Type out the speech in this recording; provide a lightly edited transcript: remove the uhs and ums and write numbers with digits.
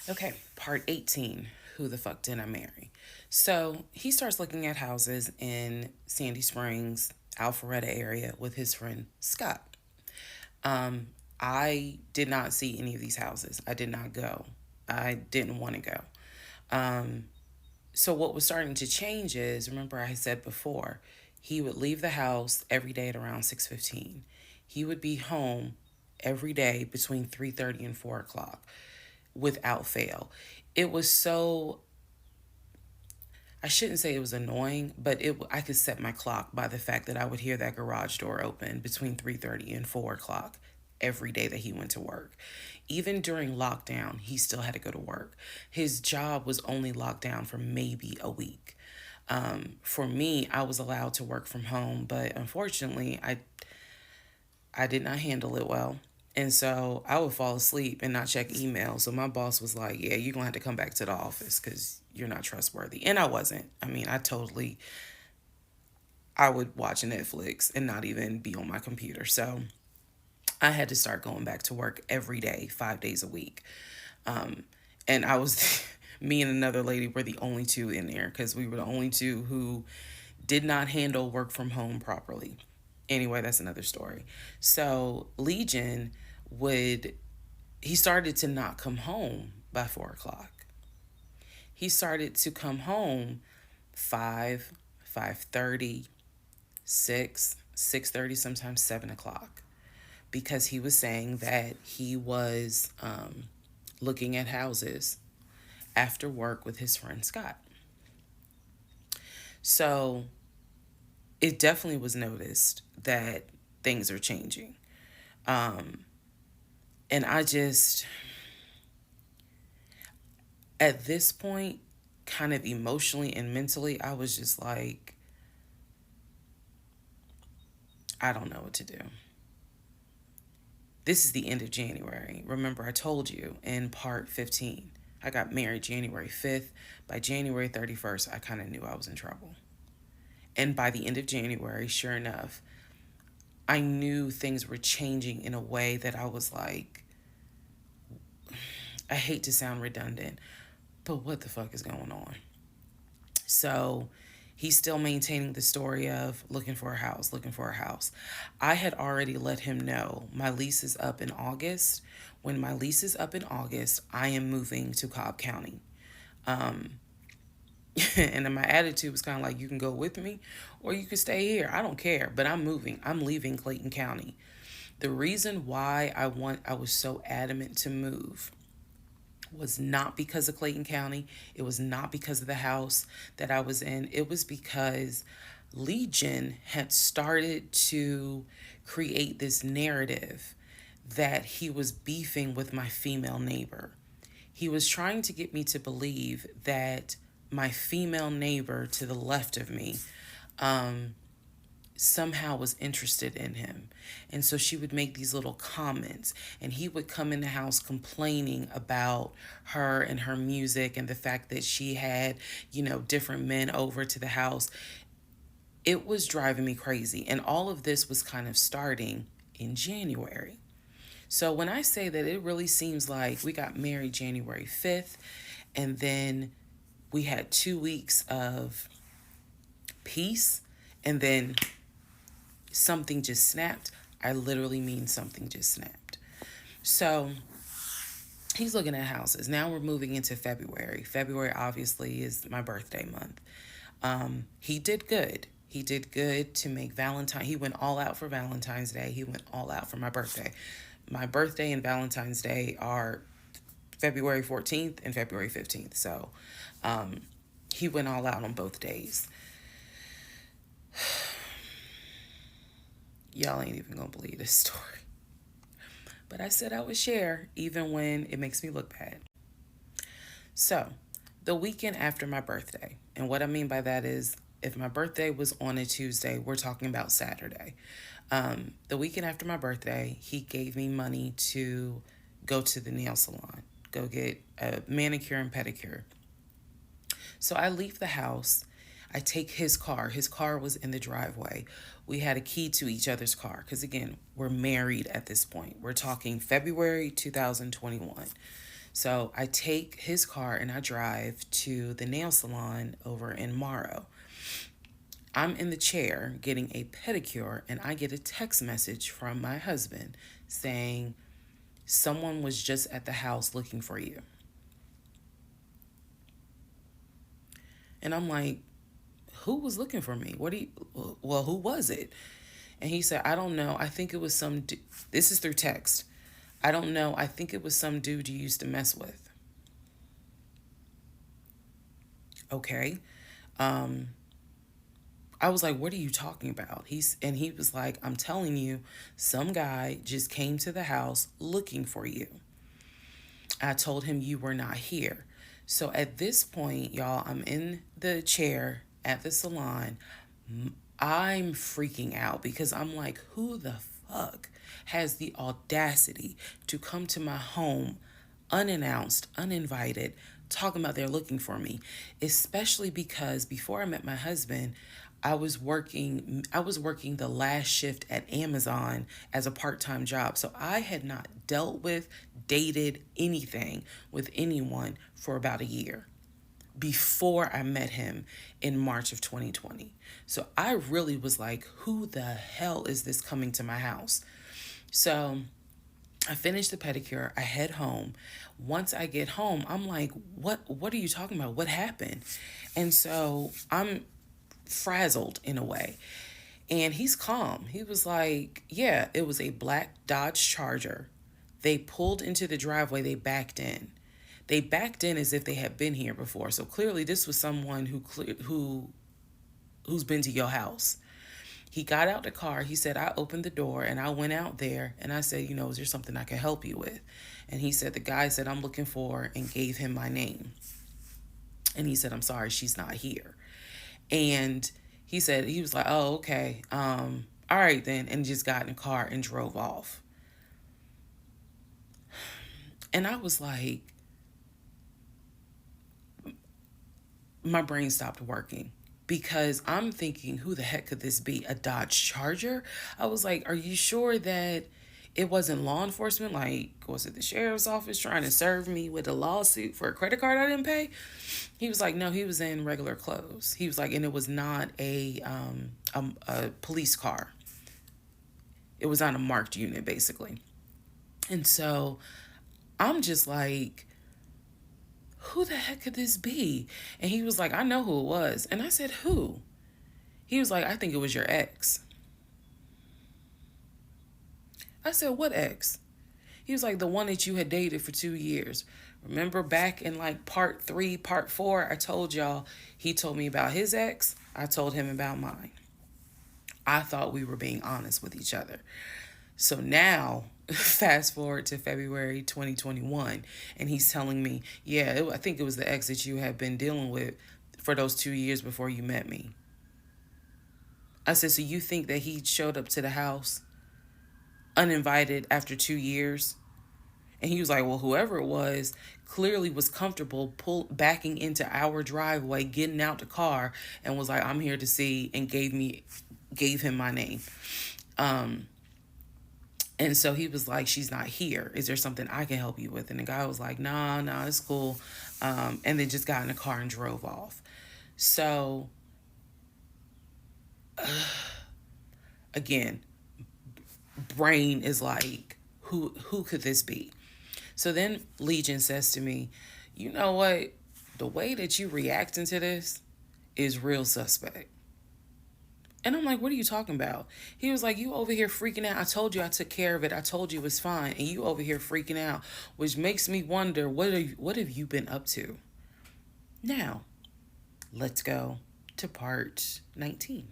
Okay, part 18. Who the fuck did I marry? So he starts looking at houses in Sandy Springs, Alpharetta area with his friend Scott. Um, I did not see any of these houses. I did not go. I didn't want to go. Um, so what was starting to change is, remember I said before, he would leave the house every day at around 6:15. He would be home every day between 3:30 and 4 o'clock without fail. It was so, I shouldn't say it was annoying, but I could set my clock by the fact that I would hear that garage door open between 3:30 and 4 o'clock every day that he went to work. Even during lockdown, he still had to go to work. His job was only locked down for maybe a week. For me, I was allowed to work from home, but unfortunately, I did not handle it well. And so I would fall asleep and not check email. So my boss was like, "Yeah, you're going to have to come back to the office because you're not trustworthy." And I wasn't. I mean, I would watch Netflix and not even be on my computer. So I had to start going back to work every day, 5 days a week. Um, and I was, me and another lady were the only two in there because we were the only two who did not handle work from home properly. Anyway, that's another story. So Legion would, he started to not come home by 4 o'clock. He started to come home 5, 5:30, 6, 6:30, sometimes 7 o'clock, because he was saying that he was looking at houses after work with his friend Scott. So it definitely was noticed that things are changing. Um, and I just, at this point, kind of emotionally and mentally, I was just like, I don't know what to do. This is the end of January. Remember, I told you in part 15, I got married January 5th. By January 31st, I kind of knew I was in trouble. And by the end of January, sure enough, I knew things were changing in a way that I was like, I hate to sound redundant, but what the fuck is going on? So he's still maintaining the story of looking for a house, looking for a house. I had already let him know my lease is up in August. When my lease is up in August, I am moving to Cobb County. Um, and then my attitude was kind of like, you can go with me or you can stay here. I don't care, but I'm moving. I'm leaving Clayton County. The reason why I was so adamant to move was not because of Clayton County. It was not because of the house that I was in. It was because Legion had started to create this narrative that he was beefing with my female neighbor. He was trying to get me to believe that my female neighbor to the left of me um, somehow was interested in him. And so she would make these little comments, and he would come in the house complaining about her and her music and the fact that she had, different men over to the house. It was driving me crazy. And all of this was kind of starting in January. So when I say that, it really seems like we got married January 5th, and then we had 2 weeks of peace, and then something just snapped. I literally mean something just snapped. So he's looking at houses. Now we're moving into February. February obviously is my birthday month. He did good. He did good to make Valentine. He went all out for Valentine's Day. He went all out for my birthday. My birthday and Valentine's Day are February 14th and February 15th. So he went all out on both days. Y'all ain't even gonna believe this story. But I said I would share even when it makes me look bad. So, the weekend after my birthday, and what I mean by that is if my birthday was on a Tuesday, we're talking about Saturday. The weekend after my birthday, he gave me money to go to the nail salon, go get a manicure and pedicure. So I leave the house. I take his car. His car was in the driveway. We had a key to each other's car because, again, we're married at this point. We're talking February 2021. So I take his car and I drive to the nail salon over in Morrow. I'm in the chair getting a pedicure, and I get a text message from my husband saying, someone was just at the house looking for you. And I'm like, who was looking for me? Well, who was it? And he said, I don't know. I think it was this is through text. I don't know. I think it was some dude you used to mess with. Okay. I was like, what are you talking about? He was like, I'm telling you, some guy just came to the house looking for you. I told him you were not here. So at this point, y'all, I'm in the chair at the salon. I'm freaking out because I'm like, who the fuck has the audacity to come to my home unannounced, uninvited, talking about they're looking for me? Especially because before I met my husband, I was working the last shift at Amazon as a part-time job. So I had not dealt with, dated anything with anyone for about a year before I met him in March of 2020. So I really was like, who the hell is this coming to my house? So I finish the pedicure, I head home. Once I get home, I'm like, what are you talking about? What happened? And so I'm frazzled in a way. And he's calm. He was like, yeah, it was a black Dodge Charger. They pulled into the driveway, they backed in. They backed in as if they had been here before. So clearly this was someone who's been to your house. He got out the car. He said, I opened the door and I went out there and I said, is there something I can help you with? And he said, the guy said, I'm looking for, and gave him my name. And he said, I'm sorry, she's not here. And he said, he was like, oh, okay. All right then. And just got in the car and drove off. And I was like, my brain stopped working because I'm thinking, who the heck could this be? A Dodge Charger? I was like, are you sure that it wasn't law enforcement? Like, was it the sheriff's office trying to serve me with a lawsuit for a credit card I didn't pay? He was like, no, he was in regular clothes. He was like, and it was not a police car. It was on a marked unit, basically. And so I'm just like, who the heck could this be? And he was like, I know who it was. And I said, who? He was like, I think it was your ex. I said, what ex? He was like, the one that you had dated for 2 years. Remember back in like part 3, part 4, I told y'all he told me about his ex. I told him about mine. I thought we were being honest with each other. So now, fast forward to February 2021, and he's telling me, yeah, I think it was the ex that you had been dealing with for those 2 years before you met me. I said, so you think that he showed up to the house uninvited after 2 years? And he was like, well, whoever it was clearly was comfortable backing into our driveway, getting out the car, and was like, I'm here to see, and gave him my name. And so he was like, she's not here. Is there something I can help you with? And the guy was like, nah, it's cool. And then just got in the car and drove off. So, again, brain is like, who could this be? So then Legion says to me, you know what? The way that you reacting to this is real suspect. And I'm like, what are you talking about? He was like, you over here freaking out. I told you I took care of it. I told you it was fine. And you over here freaking out, which makes me wonder, what have you been up to? Now, let's go to part 19.